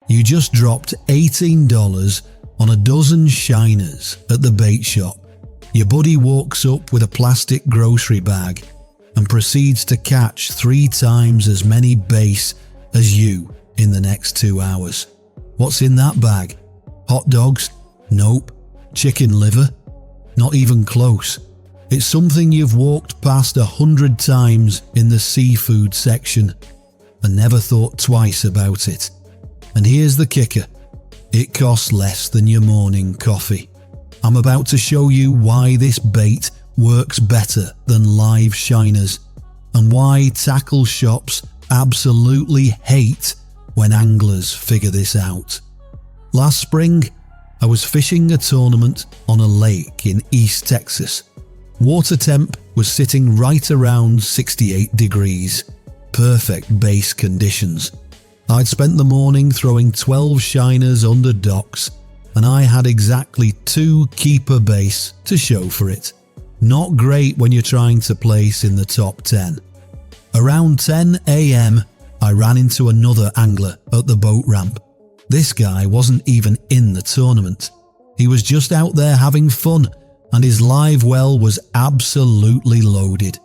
You just dropped $18 on a dozen shiners at the bait shop. Your buddy walks up with a plastic grocery bag and proceeds to catch 3 times as many bass as you in the next 2 hours. What's in that bag? Hot dogs? Nope. Chicken liver? Not even close. It's something you've walked past 100 times in the seafood section and never thought twice about it. And here's the kicker. It costs less than your morning coffee. I'm about to show you why this bait works better than live shiners and why tackle shops absolutely hate when anglers figure this out. Last spring, I was fishing a tournament on a lake in East Texas. Water temp was sitting right around 68 degrees. Perfect bass conditions. I'd spent the morning throwing 12 shiners under docks and I had exactly 2 keeper bass to show for it. Not great when you're trying to place in the top 10. Around 10 AM, I ran into another angler at the boat ramp. This guy wasn't even in the tournament. He was just out there having fun and his live well was absolutely loaded.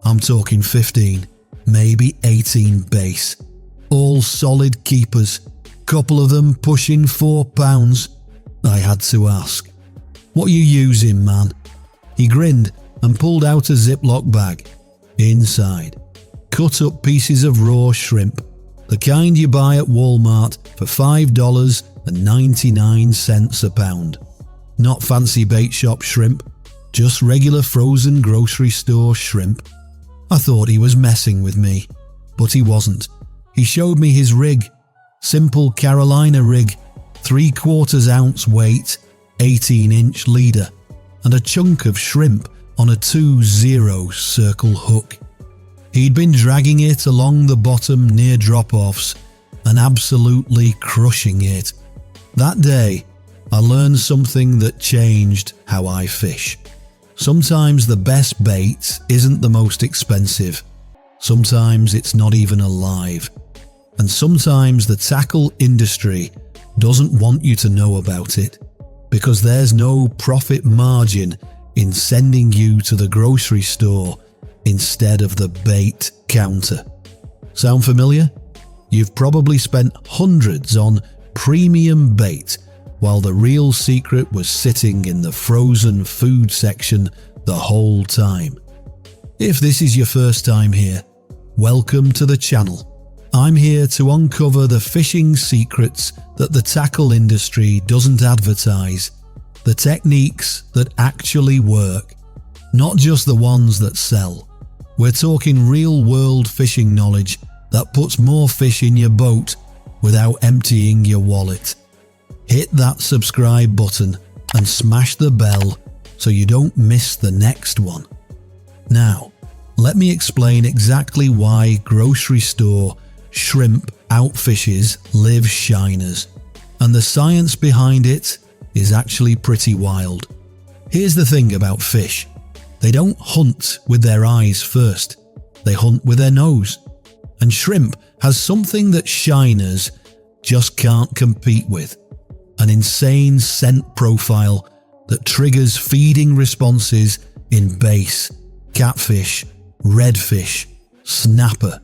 I'm talking 15, maybe 18 bass. All solid keepers, couple of them pushing 4 pounds. I had to ask, "What you using, man?" He grinned and pulled out a Ziploc bag. Inside, cut up pieces of raw shrimp, the kind you buy at Walmart for $5.99 a pound. Not fancy bait shop shrimp, just regular frozen grocery store shrimp. I thought he was messing with me, but he wasn't. He showed me his rig. Simple Carolina rig, 3/4 ounce weight, 18-inch leader, and a chunk of shrimp on a 2-0 circle hook. He'd been dragging it along the bottom near drop-offs and absolutely crushing it. That day, I learned something that changed how I fish. Sometimes the best bait isn't the most expensive. Sometimes it's not even alive. And sometimes the tackle industry doesn't want you to know about it because there's no profit margin in sending you to the grocery store instead of the bait counter. Sound familiar? You've probably spent hundreds on premium bait while the real secret was sitting in the frozen food section the whole time. If this is your first time here, welcome to the channel. I'm here to uncover the fishing secrets that the tackle industry doesn't advertise, the techniques that actually work, not just the ones that sell. We're talking real-world fishing knowledge that puts more fish in your boat without emptying your wallet. Hit that subscribe button and smash the bell so you don't miss the next one. Now, let me explain exactly why grocery store shrimp outfishes live shiners, and the science behind it is actually pretty wild. Here's the thing about fish. They don't hunt with their eyes first, they hunt with their nose. And shrimp has something that shiners just can't compete with. An insane scent profile that triggers feeding responses in bass, catfish, redfish, snapper,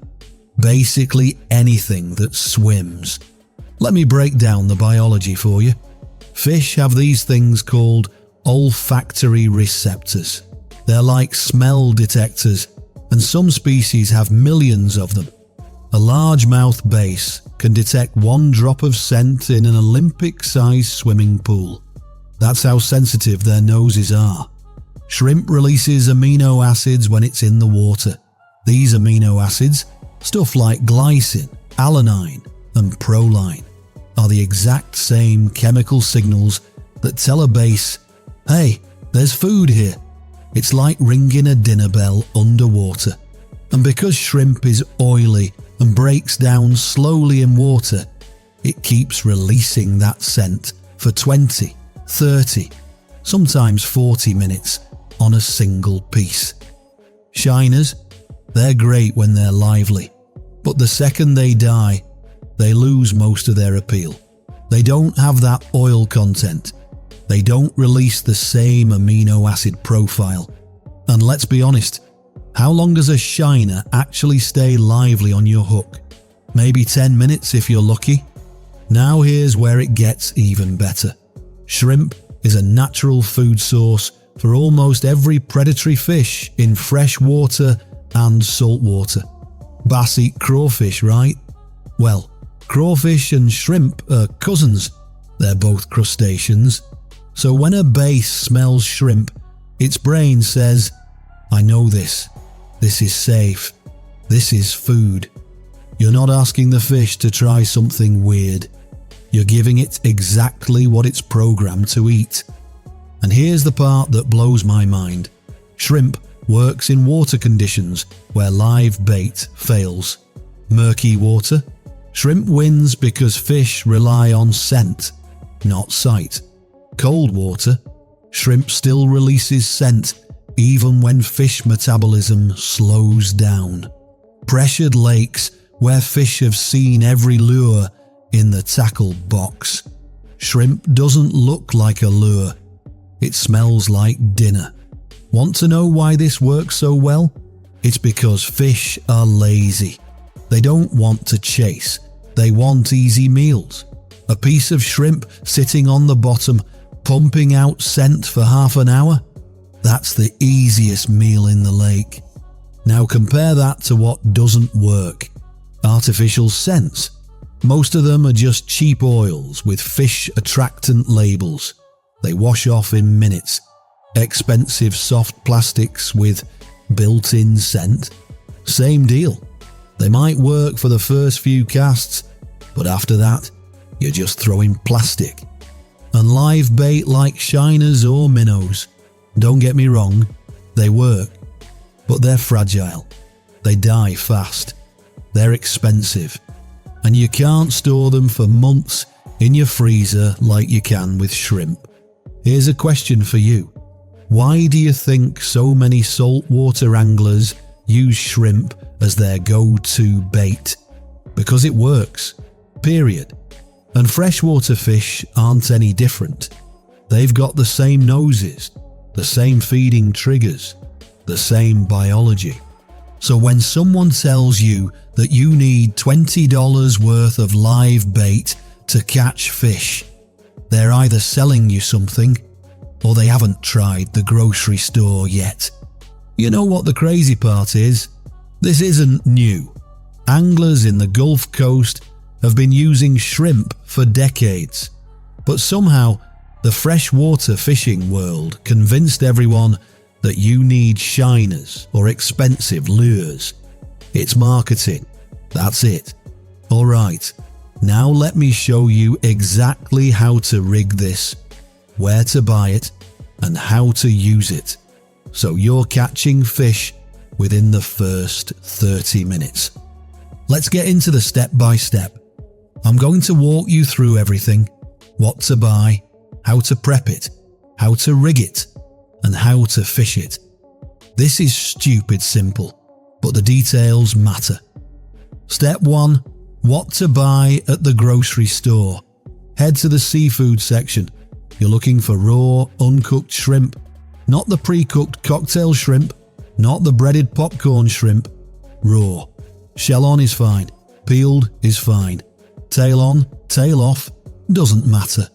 basically anything that swims. Let me break down the biology for you. Fish have these things called olfactory receptors. They're like smell detectors, and some species have millions of them. A largemouth bass can detect 1 drop of scent in an Olympic-sized swimming pool. That's how sensitive their noses are. Shrimp releases amino acids when it's in the water. These amino acids, stuff like glycine, alanine, and proline, are the exact same chemical signals that tell a bass, "Hey, there's food here." It's like ringing a dinner bell underwater. And because shrimp is oily and breaks down slowly in water, it keeps releasing that scent for 20, 30, sometimes 40 minutes on a single piece. Shiners, they're great when they're lively, but the second they die, they lose most of their appeal. They don't have that oil content. They don't release the same amino acid profile. And let's be honest, how long does a shiner actually stay lively on your hook? Maybe 10 minutes if you're lucky. Now here's where it gets even better. Shrimp is a natural food source for almost every predatory fish in fresh water and salt water. Bass eat crawfish, right? Well, crawfish and shrimp are cousins. They're both crustaceans. So when a bass smells shrimp, its brain says, I know this. This is safe. This is food. You're not asking the fish to try something weird. You're giving it exactly what it's programmed to eat. And here's the part that blows my mind. Shrimp works in water conditions where live bait fails. Murky water? Shrimp wins because fish rely on scent, not sight. Cold water? Shrimp still releases scent even when fish metabolism slows down. Pressured lakes where fish have seen every lure in the tackle box. Shrimp doesn't look like a lure. It smells like dinner. Want to know why this works so well? It's because fish are lazy. They don't want to chase. They want easy meals. A piece of shrimp sitting on the bottom, pumping out scent for half an hour? That's the easiest meal in the lake. Now compare that to what doesn't work. Artificial scents. Most of them are just cheap oils with fish attractant labels. They wash off in minutes. Expensive soft plastics with built-in scent. Same deal. They might work for the first few casts, but after that, you're just throwing plastic. And live bait like shiners or minnows, don't get me wrong, they work, but they're fragile. They die fast. They're expensive. And you can't store them for months in your freezer like you can with shrimp. Here's a question for you. Why do you think so many saltwater anglers use shrimp as their go-to bait? Because it works. Period. And freshwater fish aren't any different. They've got the same noses, the same feeding triggers, the same biology. So when someone tells you that you need $20 worth of live bait to catch fish, they're either selling you something or they haven't tried the grocery store yet. You know what the crazy part is? This isn't new. Anglers in the Gulf Coast have been using shrimp for decades. But somehow, the freshwater fishing world convinced everyone that you need shiners or expensive lures. It's marketing. That's it. Alright, now let me show you exactly how to rig this, where to buy it, and how to use it, so you're catching fish within the first 30 minutes. Let's get into the step-by-step. I'm going to walk you through everything, what to buy, how to prep it, how to rig it, and how to fish it. This is stupid simple, but the details matter. Step 1. What to buy at the grocery store. Head to the seafood section. You're looking for raw, uncooked shrimp, not the pre-cooked cocktail shrimp, not the breaded popcorn shrimp. Raw. Shell on is fine, peeled is fine. Tail on, tail off, doesn't matter.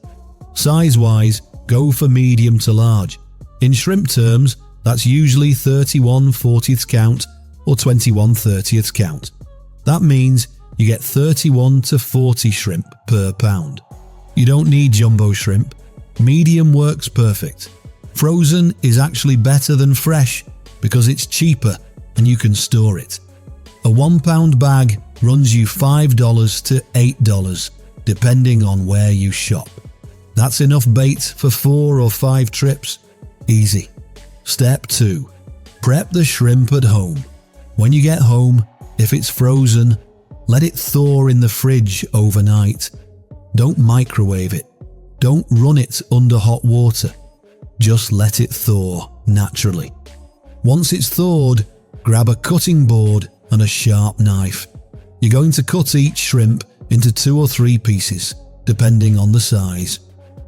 Size-wise, go for medium to large. In shrimp terms, that's usually 31/40th count or 21/30th count. That means you get 31 to 40 shrimp per pound. You don't need jumbo shrimp. Medium works perfect. Frozen is actually better than fresh because it's cheaper and you can store it. A 1 pound bag runs you $5 to $8 depending on where you shop. That's enough bait for 4 or 5 trips. Easy. Step 2. Prep the shrimp at home. When you get home, if it's frozen, let it thaw in the fridge overnight. Don't microwave it. Don't run it under hot water. Just let it thaw naturally. Once it's thawed, grab a cutting board and a sharp knife. You're going to cut each shrimp into 2 or 3 pieces, depending on the size.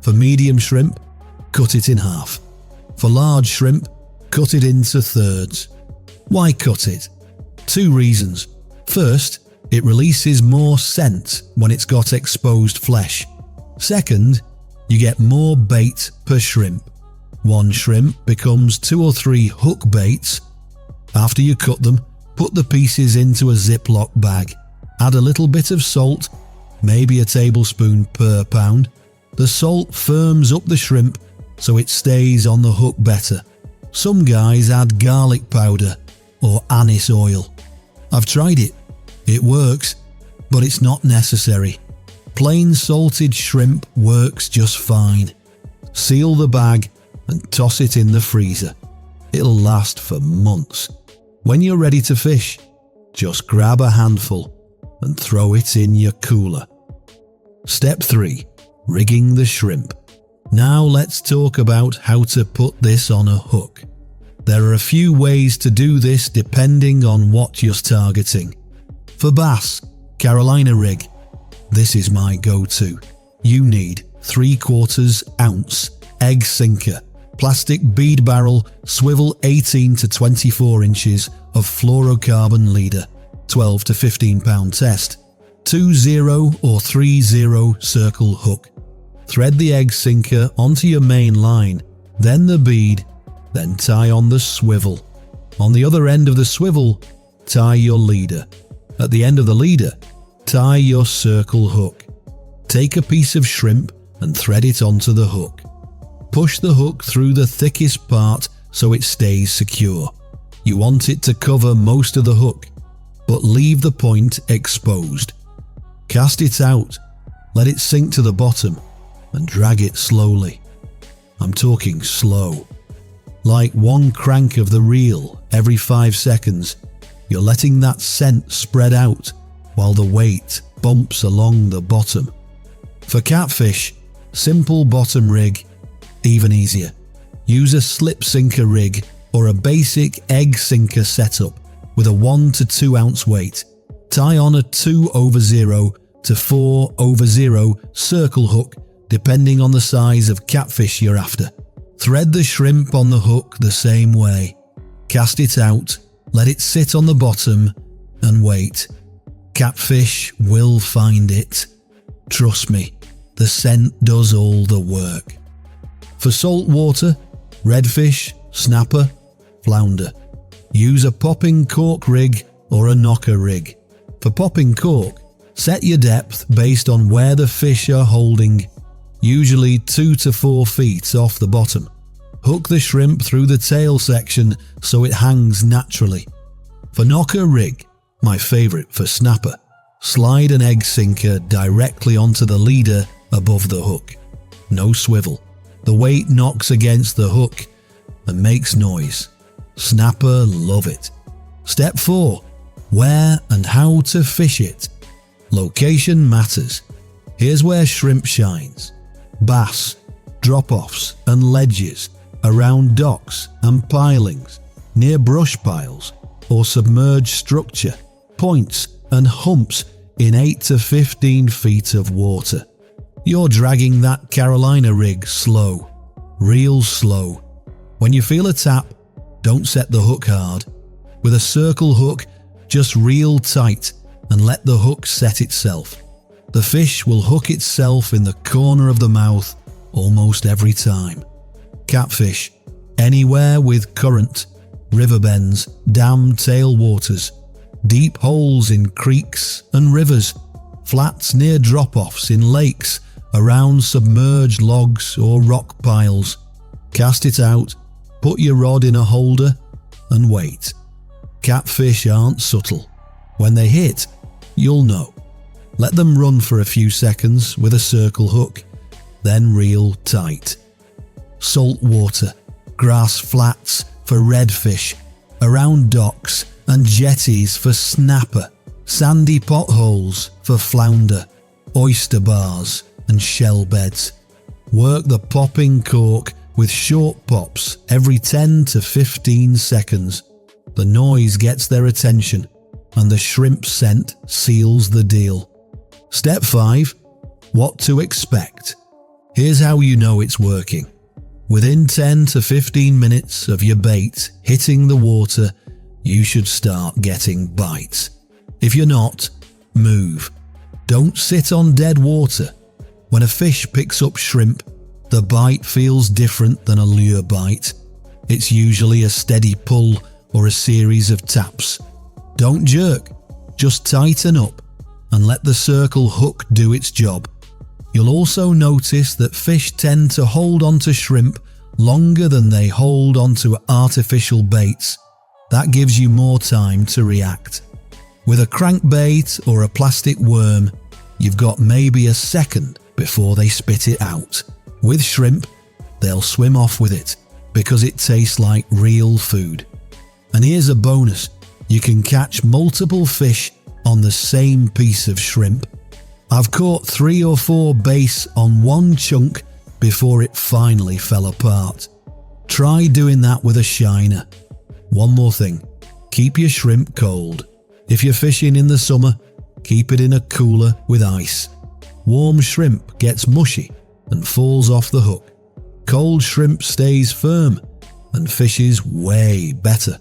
For medium shrimp, cut it in half. For large shrimp, cut it into thirds. Why cut it? 2 reasons. First, it releases more scent when it's got exposed flesh. Second, you get more bait per shrimp. 1 shrimp becomes 2 or 3 hook baits. After you cut them, put the pieces into a Ziploc bag. Add a little bit of salt, maybe a tablespoon per pound. The salt firms up the shrimp so it stays on the hook better. Some guys add garlic powder or anise oil. I've tried it. It works, but it's not necessary. Plain salted shrimp works just fine. Seal the bag and toss it in the freezer. It'll last for months. When you're ready to fish, just grab a handful and throw it in your cooler. Step 3. Rigging the shrimp. Now let's talk about how to put this on a hook. There are a few ways to do this depending on what you're targeting. For bass, Carolina rig. This is my go-to. You need 3/4 ounce egg sinker, plastic bead barrel, swivel 18 to 24 inches of fluorocarbon leader, 12 to 15 pound test, 2/0 or 3/0 circle hook. Thread the egg sinker onto your main line, then the bead, then tie on the swivel. On the other end of the swivel, tie your leader. At the end of the leader, tie your circle hook. Take a piece of shrimp and thread it onto the hook. Push the hook through the thickest part so it stays secure. You want it to cover most of the hook, but leave the point exposed. Cast it out, let it sink to the bottom, and drag it slowly. I'm talking slow. Like 1 crank of the reel every 5 seconds, you're letting that scent spread out while the weight bumps along the bottom. For catfish, simple bottom rig, even easier. Use a slip sinker rig or a basic egg sinker setup with a 1 to 2 ounce weight. Tie on a 2/0 to 4/0 circle hook depending on the size of catfish you're after. Thread the shrimp on the hook the same way. Cast it out, let it sit on the bottom and wait. Catfish will find it. Trust me, the scent does all the work. For saltwater, redfish, snapper, flounder, use a popping cork rig or a knocker rig. For popping cork, set your depth based on where the fish are holding, usually 2 to 4 feet off the bottom. Hook the shrimp through the tail section so it hangs naturally. For knocker rig, my favourite for snapper, slide an egg sinker directly onto the leader above the hook. No swivel. The weight knocks against the hook and makes noise. Snapper love it. Step 4. Where and how to fish it. Location matters. Here's where shrimp shines. Bass, drop-offs and ledges, around docks and pilings, near brush piles or submerged structure, points and humps in 8 to 15 feet of water. You're dragging that Carolina rig slow, real slow. When you feel a tap, don't set the hook hard. With a circle hook, just reel tight and let the hook set itself. The fish will hook itself in the corner of the mouth almost every time. Catfish, anywhere with current, river bends, dam tailwaters, deep holes in creeks and rivers, flats near drop-offs in lakes, around submerged logs or rock piles. Cast it out, put your rod in a holder and wait. Catfish aren't subtle. When they hit, you'll know. Let them run for a few seconds with a circle hook, then reel tight. Saltwater, grass flats for redfish, around docks and jetties for snapper, sandy potholes for flounder, oyster bars and shell beds. Work the popping cork with short pops every 10 to 15 seconds. The noise gets their attention and the shrimp scent seals the deal. Step 5. What to expect. Here's how you know it's working. Within 10 to 15 minutes of your bait hitting the water, you should start getting bites. If you're not, move. Don't sit on dead water. When a fish picks up shrimp, the bite feels different than a lure bite. It's usually a steady pull or a series of taps. Don't jerk, just tighten up and let the circle hook do its job. You'll also notice that fish tend to hold onto shrimp longer than they hold onto artificial baits. That gives you more time to react. With a crankbait or a plastic worm, you've got maybe a second before they spit it out. With shrimp, they'll swim off with it because it tastes like real food. And here's a bonus. You can catch multiple fish on the same piece of shrimp. I've caught 3 or 4 bass on one chunk before it finally fell apart. Try doing that with a shiner. One more thing, keep your shrimp cold. If you're fishing in the summer, keep it in a cooler with ice. Warm shrimp gets mushy and falls off the hook. Cold shrimp stays firm and fishes way better.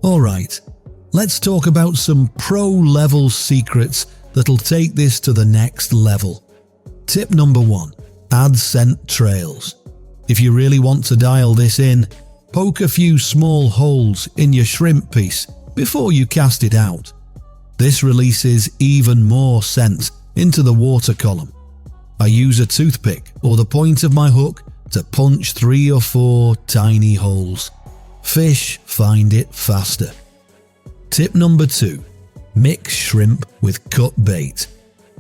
Alright, let's talk about some pro-level secrets that'll take this to the next level. Tip number 1. Add scent trails. If you really want to dial this in, poke a few small holes in your shrimp piece before you cast it out. This releases even more scent into the water column. I use a toothpick or the point of my hook to punch 3 or 4 tiny holes. Fish find it faster. Tip number 2. Mix shrimp with cut bait.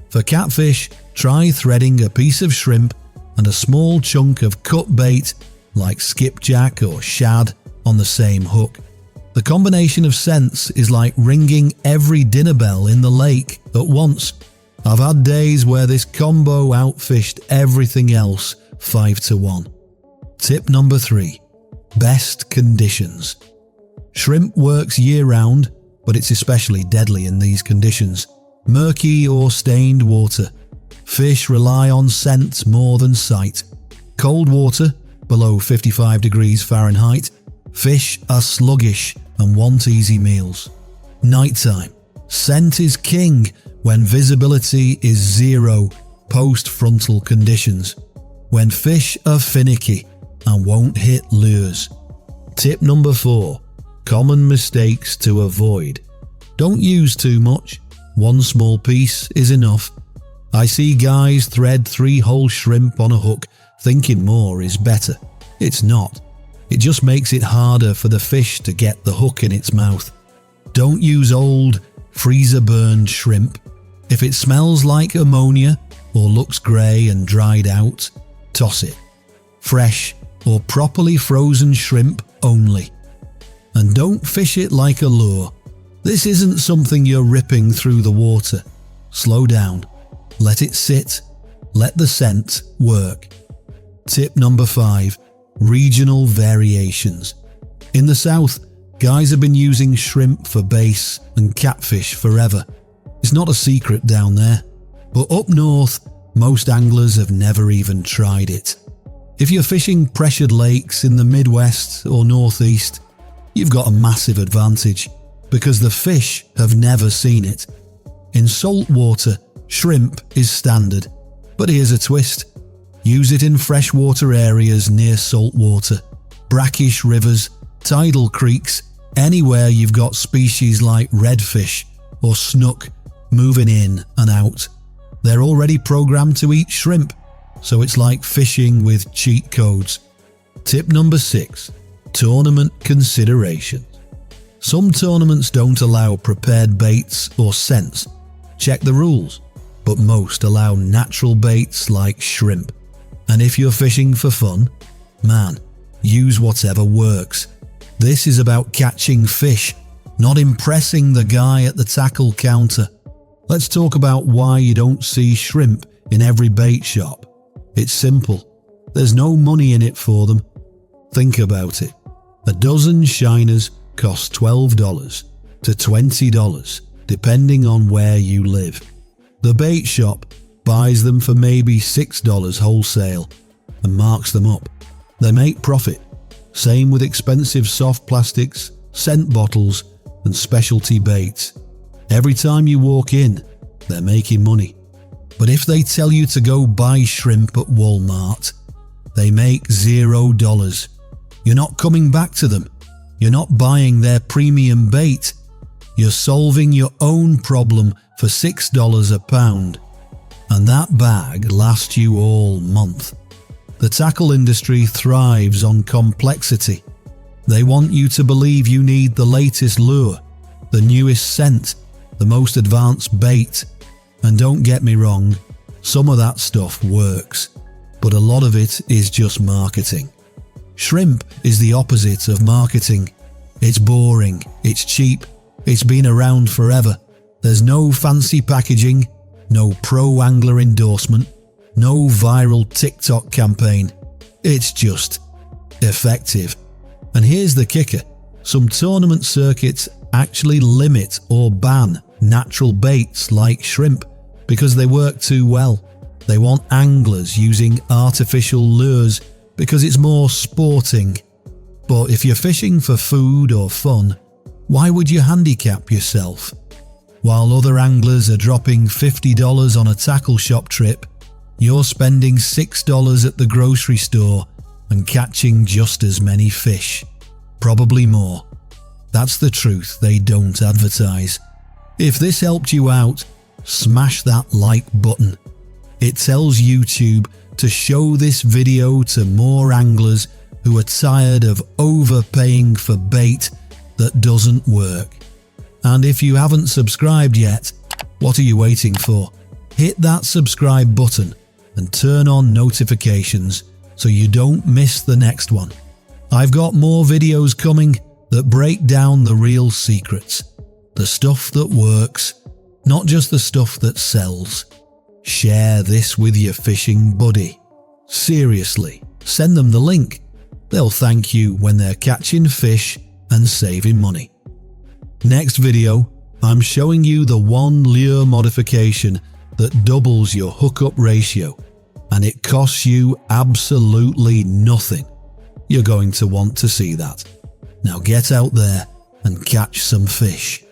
For catfish, try threading a piece of shrimp and a small chunk of cut bait like skipjack or shad on the same hook. The combination of scents is like ringing every dinner bell in the lake at once. I've had days where this combo outfished everything else 5-1. Tip number 3. Best conditions. Shrimp works year-round, but it's especially deadly in these conditions. Murky or stained water. Fish rely on scent more than sight. Cold water, below 55 degrees Fahrenheit, fish are sluggish and want easy meals. Nighttime. Scent is king when visibility is 0 post-frontal conditions. When fish are finicky and won't hit lures. Tip number 4. Common mistakes to avoid. Don't use too much. One small piece is enough. I see guys thread 3 whole shrimp on a hook thinking more is better. It's not. It just makes it harder for the fish to get the hook in its mouth. Don't use old, freezer-burned shrimp. If it smells like ammonia or looks grey and dried out, toss it. Fresh or properly frozen shrimp only. And don't fish it like a lure. This isn't something you're ripping through the water. Slow down. Let it sit. Let the scent work. Tip number 5. Regional variations. In the south, guys have been using shrimp for bass and catfish forever. It's not a secret down there. But up north, most anglers have never even tried it. If you're fishing pressured lakes in the Midwest or Northeast, you've got a massive advantage because the fish have never seen it. In saltwater, shrimp is standard, but here's a twist. Use it in freshwater areas near saltwater, brackish rivers, tidal creeks, anywhere you've got species like redfish or snook moving in and out. They're already programmed to eat shrimp, so it's like fishing with cheat codes. Tip number 6. Tournament considerations. Some tournaments don't allow prepared baits or scents. Check the rules, but most allow natural baits like shrimp. And if you're fishing for fun, man, use whatever works. This is about catching fish, not impressing the guy at the tackle counter. Let's talk about why you don't see shrimp in every bait shop. It's simple. There's no money in it for them. Think about it. A dozen shiners cost $12 to $20, depending on where you live. The bait shop buys them for maybe $6 wholesale and marks them up. They make profit. Same with expensive soft plastics, scent bottles and specialty baits. Every time you walk in, they're making money. But if they tell you to go buy shrimp at Walmart, they make $0. You're not coming back to them. You're not buying their premium bait. You're solving your own problem for $6 a pound. And that bag lasts you all month. The tackle industry thrives on complexity. They want you to believe you need the latest lure, the newest scent, the most advanced bait. And don't get me wrong, some of that stuff works, but a lot of it is just marketing. Shrimp is the opposite of marketing. It's boring, it's cheap, it's been around forever. There's no fancy packaging, no pro-angler endorsement, no viral TikTok campaign. It's just effective. And here's the kicker. Some tournament circuits actually limit or ban natural baits like shrimp because they work too well. They want anglers using artificial lures because it's more sporting. But if you're fishing for food or fun, why would you handicap yourself? While other anglers are dropping $50 on a tackle shop trip, you're spending $6 at the grocery store and catching just as many fish. Probably more. That's the truth they don't advertise. If this helped you out, smash that like button. It tells YouTube to show this video to more anglers who are tired of overpaying for bait that doesn't work. And if you haven't subscribed yet, what are you waiting for? Hit that subscribe button and turn on notifications so you don't miss the next one. I've got more videos coming that break down the real secrets, the stuff that works, not just the stuff that sells. Share this with your fishing buddy. Seriously, send them the link. They'll thank you when they're catching fish and saving money. Next video, I'm showing you the one lure modification that doubles your hookup ratio, and it costs you absolutely nothing. You're going to want to see that. Now get out there and catch some fish.